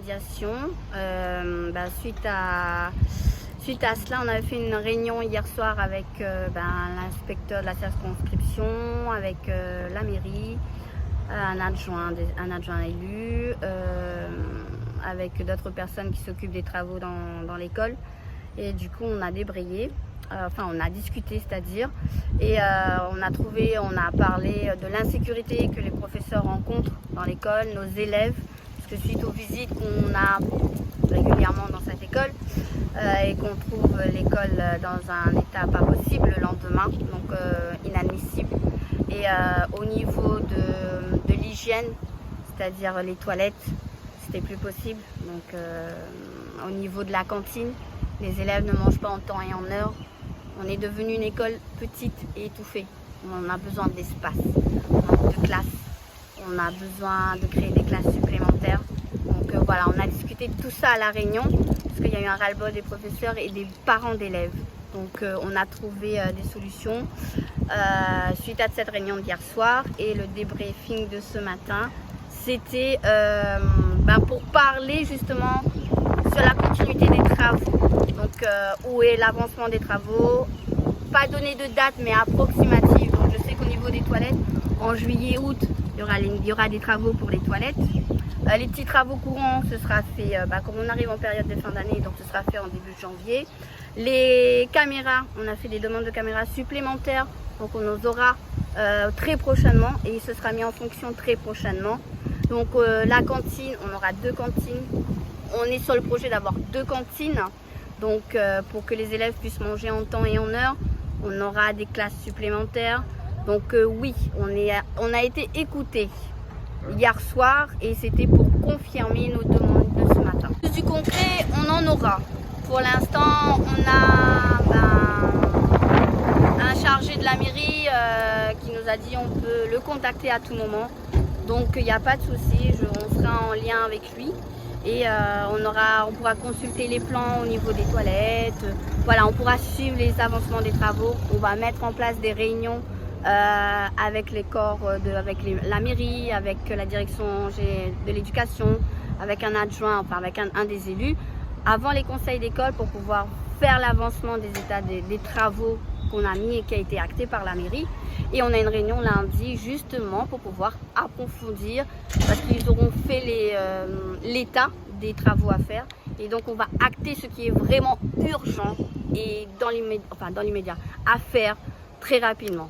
médiation. Suite à cela, on avait fait une réunion hier soir avec l'inspecteur de la circonscription, avec la mairie, un adjoint élu, avec d'autres personnes qui s'occupent des travaux dans l'école. Et du coup, on a débrayé, on a discuté, c'est-à-dire, et on a parlé de l'insécurité que les professeurs rencontrent dans l'école, nos élèves, parce que suite aux visites qu'on a régulièrement dans cette école, et qu'on trouve l'école dans un état pas possible le lendemain, donc inadmissible. Et au niveau de l'hygiène, c'est-à-dire les toilettes, c'était plus possible. Donc au niveau de la cantine, les élèves ne mangent pas en temps et en heure. On est devenu une école petite et étouffée. On a besoin d'espace, de classe. On a besoin de créer des classes supplémentaires. Donc voilà, on a discuté de tout ça à la réunion, parce qu'il y a eu un ras-le-bol des professeurs et des parents d'élèves. Donc on a trouvé des solutions suite à cette réunion d'hier soir, et le débriefing de ce matin, c'était pour parler justement sur la continuité des travaux. Donc où est l'avancement des travaux, pas donné de date mais approximative. Donc je sais qu'au niveau des toilettes, en juillet-août, il y aura des travaux pour les toilettes. Les petits travaux courants, ce sera fait, comme on arrive en période de fin d'année, donc ce sera fait en début de janvier. Les caméras, on a fait des demandes de caméras supplémentaires, donc on en aura très prochainement, et ce sera mis en fonction très prochainement. Donc la cantine, on aura 2 cantines. On est sur le projet d'avoir 2 cantines, donc pour que les élèves puissent manger en temps et en heure. On aura des classes supplémentaires. Donc oui, on a été écoutés hier soir, et c'était pour confirmer nos demandes de ce matin. Du concret, on en aura. Pour l'instant, on a un chargé de la mairie qui nous a dit on peut le contacter à tout moment. Donc il n'y a pas de souci, on sera en lien avec lui, et on pourra consulter les plans au niveau des toilettes. Voilà, on pourra suivre les avancements des travaux. On va mettre en place des réunions avec les corps, avec la mairie, avec la direction de l'éducation, avec un adjoint, avec un des élus, avant les conseils d'école, pour pouvoir faire l'avancement des états des travaux qu'on a mis et qui a été acté par la mairie. Et on a une réunion lundi justement pour pouvoir approfondir, parce qu'ils auront fait l'état des travaux à faire, et donc on va acter ce qui est vraiment urgent et dans l'immédiat à faire très rapidement.